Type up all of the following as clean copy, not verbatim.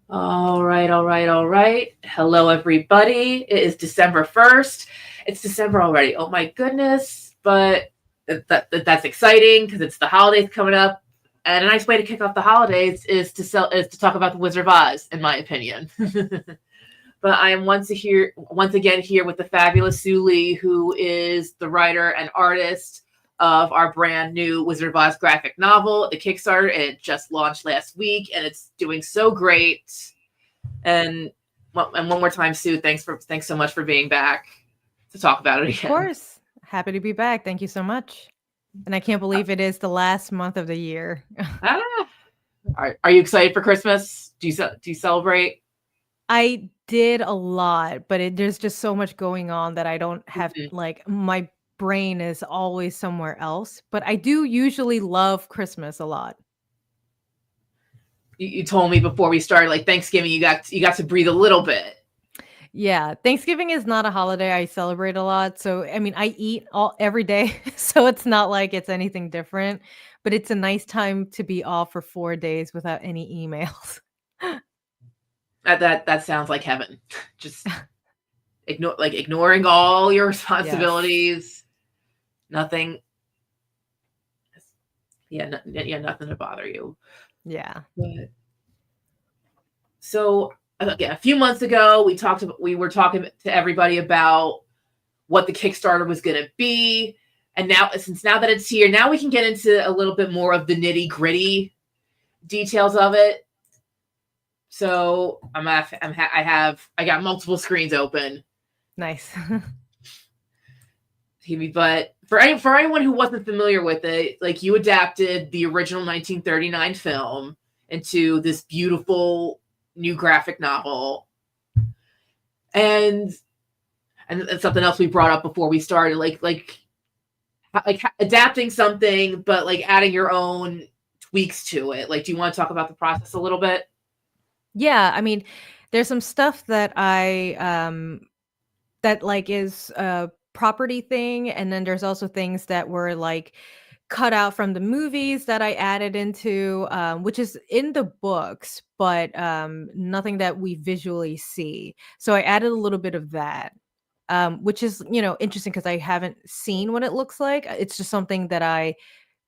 All right, all right, all right. Hello, everybody. It is December 1st. It's December already. Oh my goodness. But that's exciting because it's the holidays coming up. And a nice way to kick off the holidays is to talk about the Wizard of Oz, in my opinion. But I am once again here with the fabulous Soo Lee, who is the writer and artist of our brand new Wizard of Oz graphic novel, the Kickstarter. It just launched last week, and it's doing so great. And one more time, Sue, thanks so much for being back to talk about it again. Of course. Happy to be back. Thank you so much. And I can't believe it is the last month of the year. Ah, are you excited for Christmas? Do you celebrate? I did a lot, but there's just so much going on that I don't have, Mhm. like, my brain is always somewhere else. But I do usually love Christmas a lot. You told me before we started, like Thanksgiving, you got to breathe a little bit. Yeah, Thanksgiving is not a holiday I celebrate a lot. So, I mean, I eat all every day, so it's not like it's anything different, but it's a nice time to be off for 4 days without any emails. That sounds like heaven. Just ignoring all your Yes. responsibilities. Nothing. Yeah, nothing to bother you. Yeah. But, so again, a few months ago, we were talking to everybody about what the Kickstarter was going to be, and now that it's here, now we can get into a little bit more of the nitty gritty details of it. So I got multiple screens open. Nice. But for anyone who wasn't familiar with it, like you adapted the original 1939 film into this beautiful new graphic novel, and something else we brought up before we started, like adapting something, but like adding your own tweaks to it. Like, do you want to talk about the process a little bit? Yeah, I mean, there's some stuff that that like is a property thing, and then there's also things that were like cut out from the movies that I added into, which is in the books, but nothing that we visually see. So I added a little bit of that, which is, interesting because I haven't seen what it looks like. It's just something that I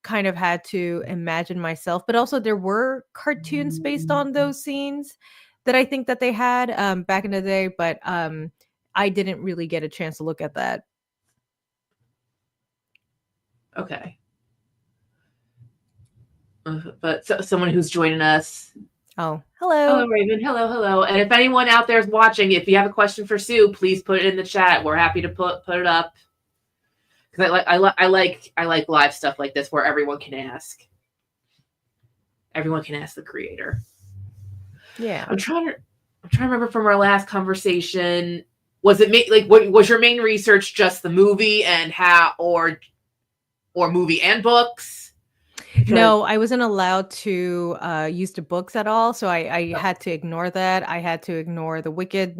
kind of had to imagine myself. But also, there were cartoons based on those scenes that I think that they had back in the day, but I didn't really get a chance to look at that. Okay. But someone who's joining us. Oh, Hello, hello. Raven. Hello, hello. And if anyone out there is watching, if you have a question for Sue, please put it in the chat. We're happy to put it up. Because I like live stuff like this where everyone can ask. Everyone can ask the creator. Yeah. I'm trying to remember from our last conversation. Was it what was your main research just the movie and how or movie and books? Because No, I wasn't allowed to use the books at all, so I had to ignore that. I had to ignore the Wicked,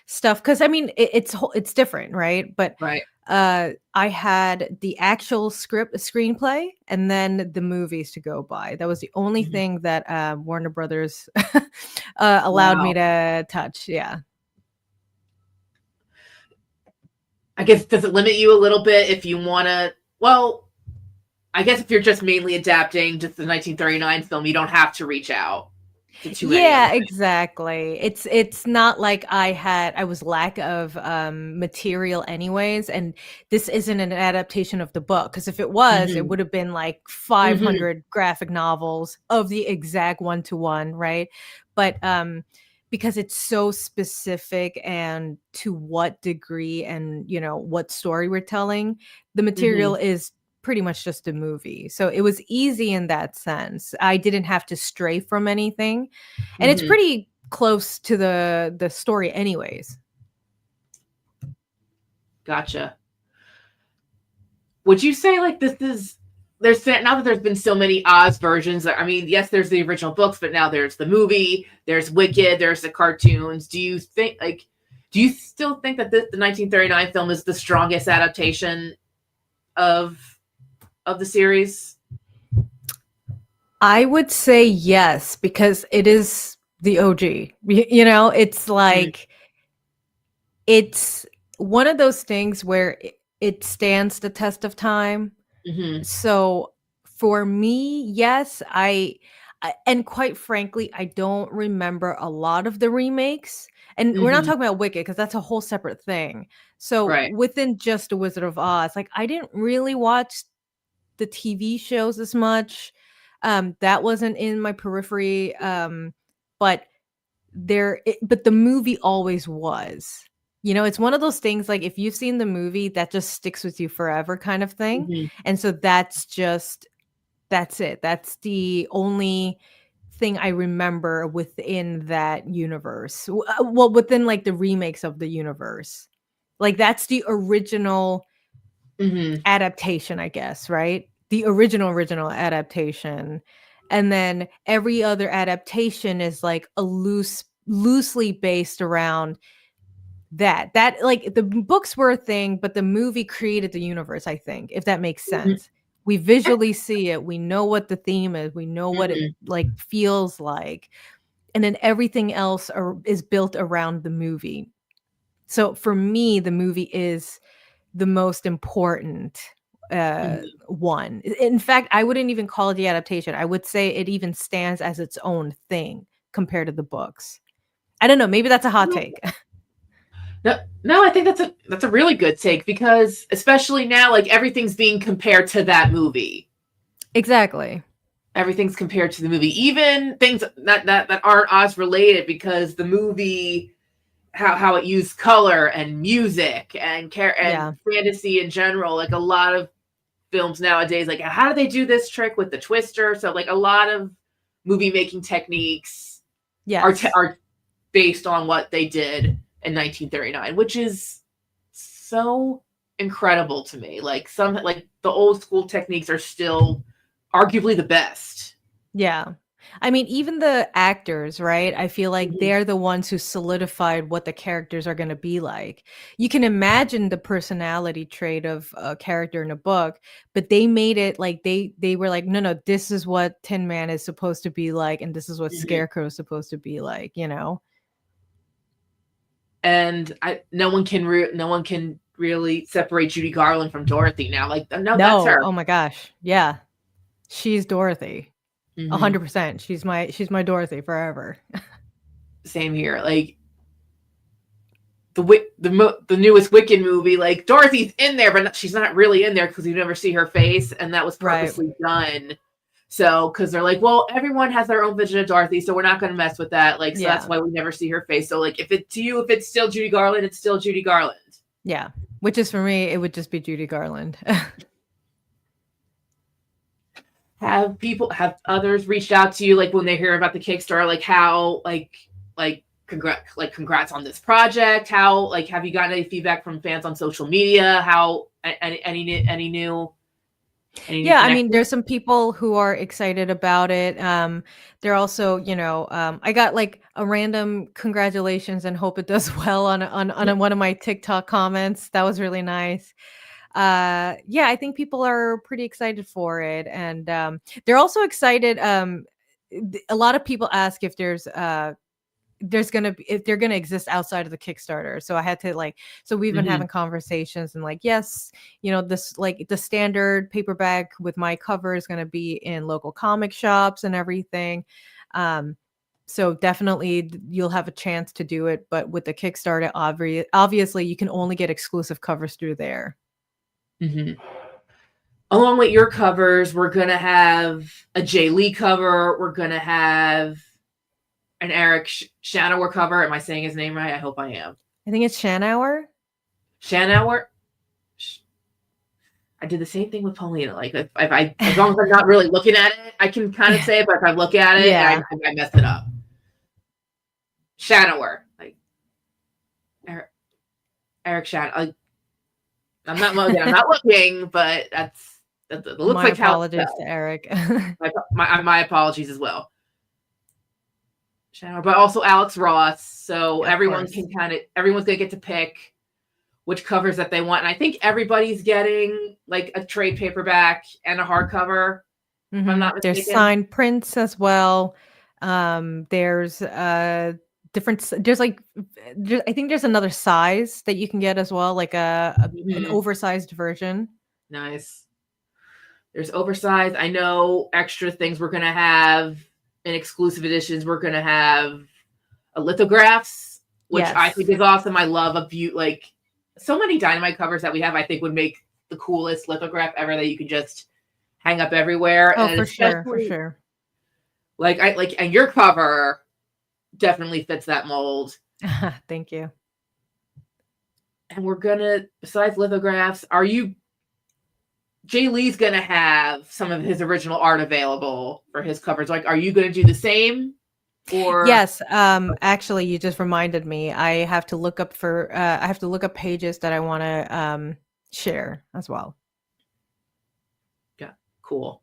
stuff because I mean it's different, right? But right. I had the actual screenplay, and then the movies to go by. That was the only Mhm. thing that Warner Brothers allowed me Wow. to touch. Yeah. I guess does it limit you a little bit if you want to? Well, I guess if you're just mainly adapting just the 1939 film, you don't have to reach out to too many other Yeah, things. exactly. It's not like I was lack of material anyways, and this isn't an adaptation of the book, because if it was, it Mm-hmm. would have been like Mm-hmm. 500 graphic novels of the exact one-to-one, right? But because it's so specific and to what degree and what story we're telling, the Mm-hmm. material is pretty much just a movie. So it was easy in that sense. I didn't have to stray from anything, and it's Mm-hmm. pretty close to the story anyways. Gotcha. Would you say like this is there's now that there's been so many Oz versions? I mean, yes, there's the original books, but now there's the movie, there's Wicked, there's the cartoons. Do you still think that the 1939 film is the strongest adaptation of the series? I would say yes, because it is the OG. It's Mhm, like it's one of those things where it stands the test of time. mhm, So for me, yes, and quite frankly, I don't remember a lot of the remakes. And we're not mhm. talking about Wicked because that's a whole separate thing. So Right. within just The Wizard of Oz, like I didn't really watch the TV shows as much. That wasn't in my periphery. But but the movie always was. It's one of those things like if you've seen the movie, that just sticks with you forever kind of thing. Mhm, And so that's it. That's the only thing I remember within that universe. Well, within like the remakes of the universe. Like that's the original mhm, adaptation, I guess, right? The original adaptation. And then every other adaptation is like a loosely based around that like the books were a thing, but the movie created the universe, I think, if that makes mhm, sense. We visually see it, we know what the theme is, we know what it mhm, like feels like, and then everything else is built around the movie. So for me, the movie is the most important mhm. one. In fact, I wouldn't even call it the adaptation. I would say it even stands as its own thing compared to the books. I don't know, maybe that's a hot No, take. no, no, I think that's a really good take because especially now, like everything's being compared to that movie. Exactly. Everything's compared to the movie, even things that aren't Oz related, because the movie how it used color and music and care and Yeah. fantasy in general. Like a lot of films nowadays, like how do they do this trick with the twister? So like a lot of movie making techniques Yes. are based on what they did in 1939, which is so incredible to me. Like some like the old school techniques are still arguably the best. Yeah. I mean, even the actors, right? I feel like Mhm, they're the ones who solidified what the characters are going to be like. You can imagine the personality trait of a character in a book, but they made it like they were like, no, no, this is what Tin Man is supposed to be like, and this is what mhm. Scarecrow is supposed to be like. And no one can really separate Judy Garland from Dorothy now. Like no, that's No, her. oh my gosh, yeah, she's Dorothy, Hmm. 100%. She's my Dorothy forever. Same here. Like the newest Wicked movie, like Dorothy's in there, but she's not really in there because you never see her face, and that was Right? purposely done. So, because they're like, well, everyone has their own vision of Dorothy, so we're not going to mess with that. Like, so that's Yeah. why we never see her face. So, like, if it to you, if it's still Judy Garland, it's still Judy Garland. Yeah, which is for me, it would just be Judy Garland. Have others reached out to you, like when they hear about the Kickstarter, like how congrats on this project? How like have you gotten any feedback from fans on social media? How any new Yeah, I mean, connections? there's some people who are excited about it. They're also, I got like a random congratulations and hope it does well on one of my TikTok comments. That was really nice. Yeah, I think people are pretty excited for it, and they're also excited. A lot of people ask if there's gonna be if they're gonna exist outside of the Kickstarter. So I had to so we've been Hmm. having conversations and like, yes, this like the standard paperback with my cover is gonna be in local comic shops and everything. Um, so definitely you'll have a chance to do it, but with the Kickstarter, obviously you can only get exclusive covers through there. Hmm. Along with your covers, we're gonna have a Jay Lee cover. We're gonna have an Eric Shanauer cover. Am I saying his name right? I hope I am. I think it's Shanauer. Shanauer. I did the same thing with Paulina. Like if I as long as I'm not really looking at it, I can kind of say it. But if I look at it and Yeah, I mess it up, Shanower, like Eric, Eric Shan. I'm not looking, but that looks my like how it's apologies to spelled. Eric. My apologies as well. Shanower, but also Alex Ross. So Of course. everyone's gonna get to pick which covers that they want, and I think everybody's getting like a trade paperback and a hardcover. If I'm not There's mistaken. signed prints as well. There's there's like I think there's another size that you can get as well, like an Mhm. oversized version. Nice. There's oversized. I know extra things we're gonna have in exclusive editions. We're gonna have lithographs, which I think Yes. is awesome. I love a view like so many Dynamite covers that we have. I think would make the coolest lithograph ever that you can just hang up everywhere, Oh, and for sure, for especially sure. and your cover definitely fits that mold. Thank you. And we're gonna besides lithographs, are you Jay Lee's gonna have some of his original art available for his covers. Like, are you gonna do the same? Or Yes, actually, you just reminded me. I have to look up pages that I want to share as well. yeah, cool.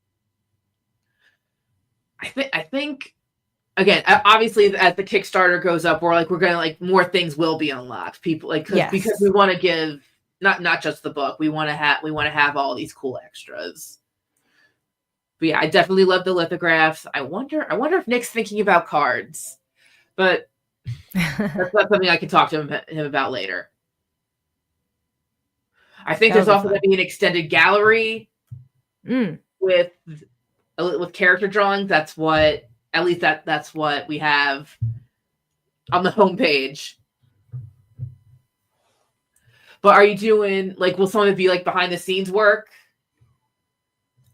I think again, obviously as the Kickstarter goes up, we're gonna like more things will be unlocked. People like because we Yes. want to give not just the book. We want to have all these cool extras. But yeah, I definitely love the lithographs. I wonder if Nick's thinking about cards, but that's not something I can talk to him about later. I think That'll there's be also going fun. to be an extended gallery Mm, with character drawings. That's what at least that's what we have on the homepage. But are you doing like will some of it be like behind the scenes work?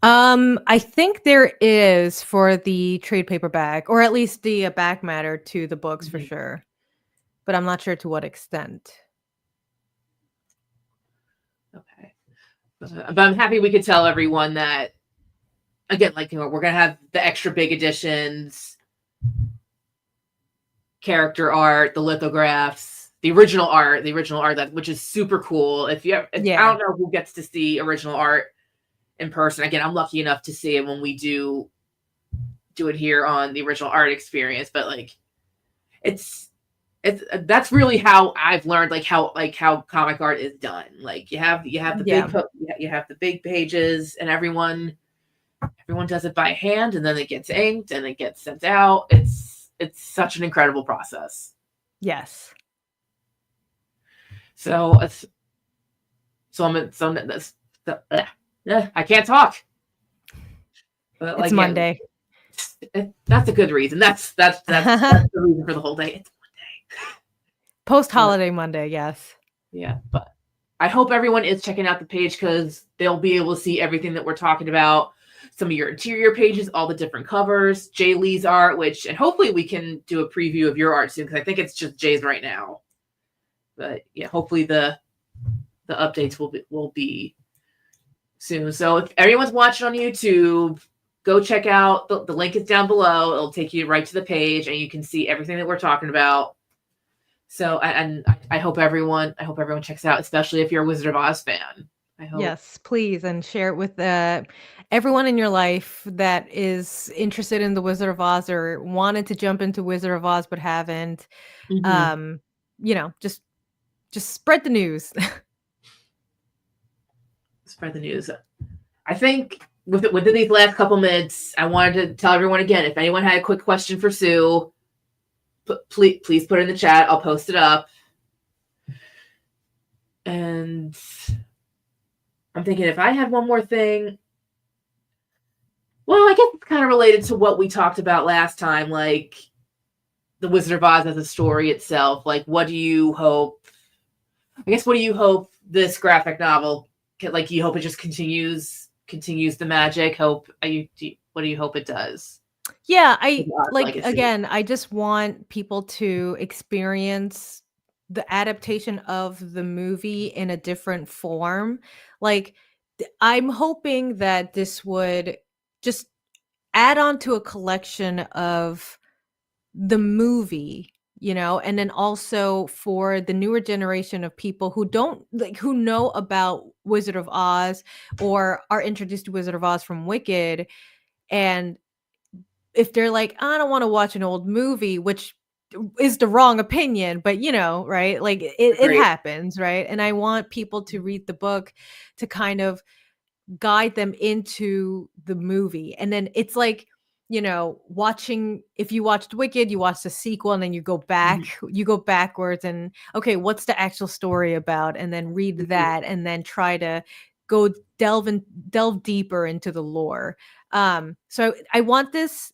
I think there is for the trade paperback, or at least the back matter to the books for Mhm. sure, but I'm not sure to what extent. Okay, but I'm happy we could tell everyone that again, like we're gonna have the extra big editions, character art, the lithographs, the original art that which is super cool. I Yeah. don't know who gets to see original art in person. Again, I'm lucky enough to see it when we do it here on the original art experience, but like it's it's that's really how I've learned like how comic art is done. Like you have the Yeah. you have the big pages and everyone does it by hand and then it gets inked and it gets sent out. It's such an incredible process. Yes. So it's so I'm so that's I can't talk. But It's like yeah, Monday. that's a good reason. That's the reason for the whole day. It's but Post-holiday Monday, yes. yeah, but I hope everyone is checking out the page because they'll be able to see everything that we're talking about. Some of your interior pages, all the different covers, Jay Lee's art, and hopefully we can do a preview of your art soon because I think it's just Jay's right now. But yeah, hopefully the updates will be soon. So if everyone's watching on YouTube, go check out the link is down below. It'll take you right to the page and you can see everything that we're talking about. So and I hope everyone checks it out, especially if you're a Wizard of Oz fan. I hope. Yes, please, and share it with everyone in your life that is interested in the Wizard of Oz or wanted to jump into Wizard of Oz but haven't. Mhm. Um, just spread the news. Spread the news. I think within these last couple minutes, I wanted to tell everyone again if anyone had a quick question for Sue, please put it in the chat. I'll post it up. And I'm thinking if I had one more thing, well, I guess it's kind of related to what we talked about last time, like the Wizard of Oz as a story itself. Like, what do you hope? I guess what do you hope this graphic novel? Like, you hope it just continues the magic. What do you hope it does? Yeah, With I Oz like Legacy. again, I just want people to experience the adaptation of the movie in a different form. Like I'm hoping that this would just add on to a collection of the movie, and then also for the newer generation of people who don't like who know about Wizard of Oz or are introduced to Wizard of Oz from Wicked, and if they're like, I don't want to watch an old movie, which is the wrong opinion, but right? Like it Great. happens, right? And I want people to read the book to kind of guide them into the movie. And then it's like, watching, if you watched Wicked, you watch the sequel and then Mhm. you go backwards and okay, what's the actual story about? And then read Mhm. that and then try to go delve deeper into the lore. So I want this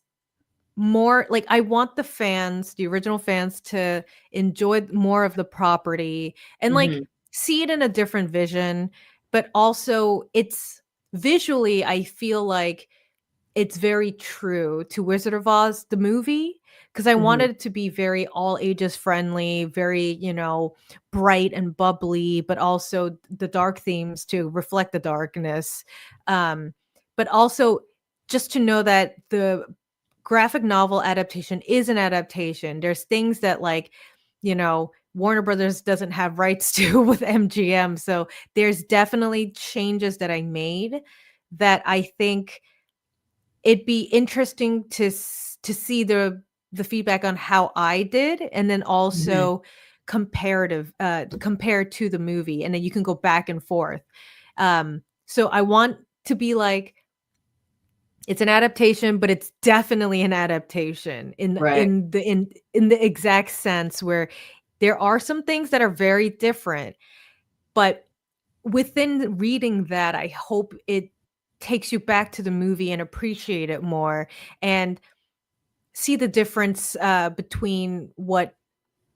more like I want the original fans to enjoy more of the property and like Mhm. see it in a different vision, but also it's visually I feel like it's very true to Wizard of Oz, the movie, because I Mhm. wanted it to be very all ages friendly, very, bright and bubbly, but also the dark themes to reflect the darkness. Um, but also just to know that the graphic novel adaptation is an adaptation. There's things that Warner Brothers doesn't have rights to with MGM. So there's definitely changes that I made that I think it'd be interesting to see the feedback on how I did, and then Mhm. also compare to the movie, and then you can go back and forth. So I want to be like, it's an adaptation, but it's definitely an adaptation Right. in the exact sense where there are some things that are very different, but within reading that, I hope it takes you back to the movie and appreciate it more and see the difference between what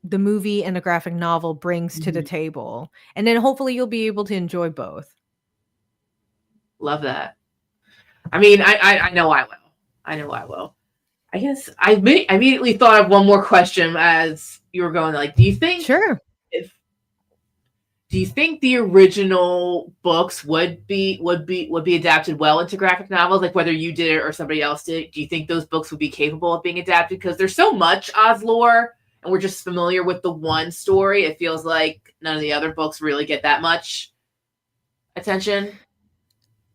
the movie and the graphic novel brings to the Mhm. table. And then hopefully you'll be able to enjoy both. Love that. I mean, I know I will. I know I will. I guess I immediately thought of one more question as you were going. Like, Sure. if do you think the original books would be adapted well into graphic novels? Like whether you did it or somebody else did, do you think those books would be capable of being adapted? Because there's so much Oz lore, and we're just familiar with the one story. It feels like none of the other books really get that much attention.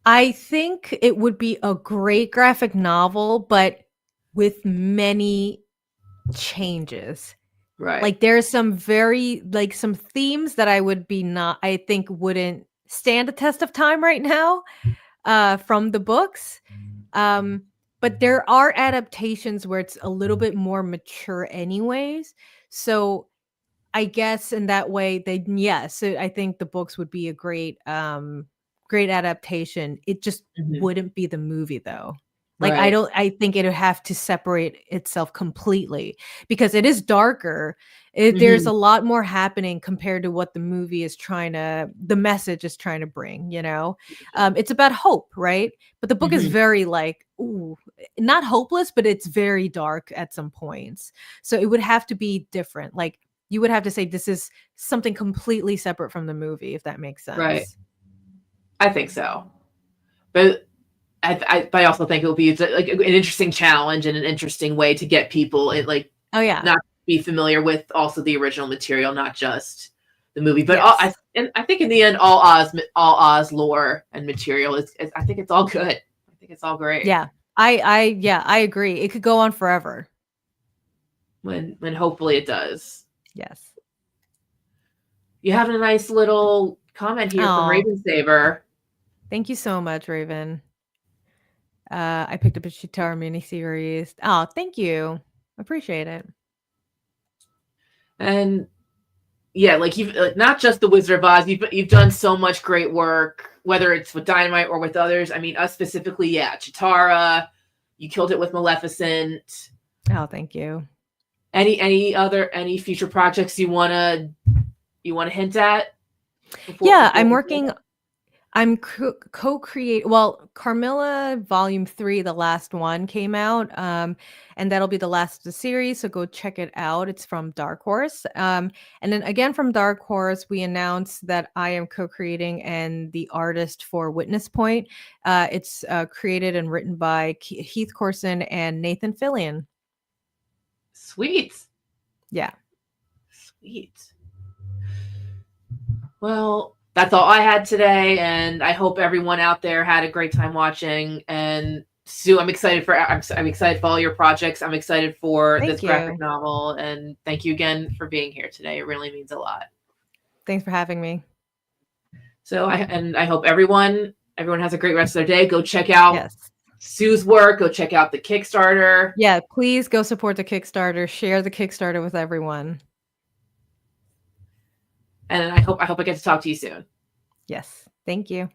I think it would be a great graphic novel, but with many changes. Right. Like there's some very like some themes that I think wouldn't stand the test of time right now from the books. Um, but there are adaptations where it's a little bit more mature anyways. So I guess in that way they yes, I think the books would be a great adaptation. It just Hmm. wouldn't be the movie though. Like Right. I think it would have to separate itself completely because it is darker. There's Hmm. a lot more happening compared to what the message is trying to bring, It's about hope, right? But the book is Hmm. very like, ooh, not hopeless, but it's very dark at some points. So it would have to be different. Like you would have to say this is something completely separate from the movie, if that makes Right. sense. I think so, but but I also think it will be like an interesting challenge and an interesting way to get people in, like Oh, yeah. not be familiar with also the original material, not just the movie. But Yes. I think in the end, all Oz lore and material is I think it's all good. I think it's all great. Yeah. Yeah, I agree. It could go on forever. When hopefully it does. Yes. You have a nice little comment here from Oh, Raven Saver. thank you so much, Raven. I picked up a Shitara miniseries. Oh, thank you. Appreciate it. And yeah, like you've not just the Wizard of Oz. You've done so much great work, whether it's with Dynamite or with others. I mean, us specifically, yeah, Chitara. You killed it with Maleficent. Oh, thank you. Any future projects you wanna hint at Yeah, before we go? I'm co-create well, Carmilla Volume 3, the last one came out, and that'll be the last of the series, so go check it out. It's from Dark Horse. And then again from Dark Horse, we announced that I am co-creating and the artist for Witness Point. It's created and written by Heath Corson and Nathan Fillion. Sweet, Yeah. sweet. Well, that's all I had today, and I hope everyone out there had a great time watching. And Sue, I'm excited for all your projects. I'm excited for this Thank graphic you. novel, and thank you again for being here today. It really means a lot. Thanks for having me. So I hope everyone has a great rest of their day. Go check out Yes. Soo's work. Go check out the Kickstarter. Yeah, please go support the Kickstarter. Share the Kickstarter with everyone. And I hope I get to talk to you soon. Yes. Thank you.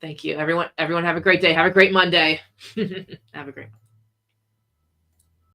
Thank you. Everyone have a great day. Have a great Monday. Have a great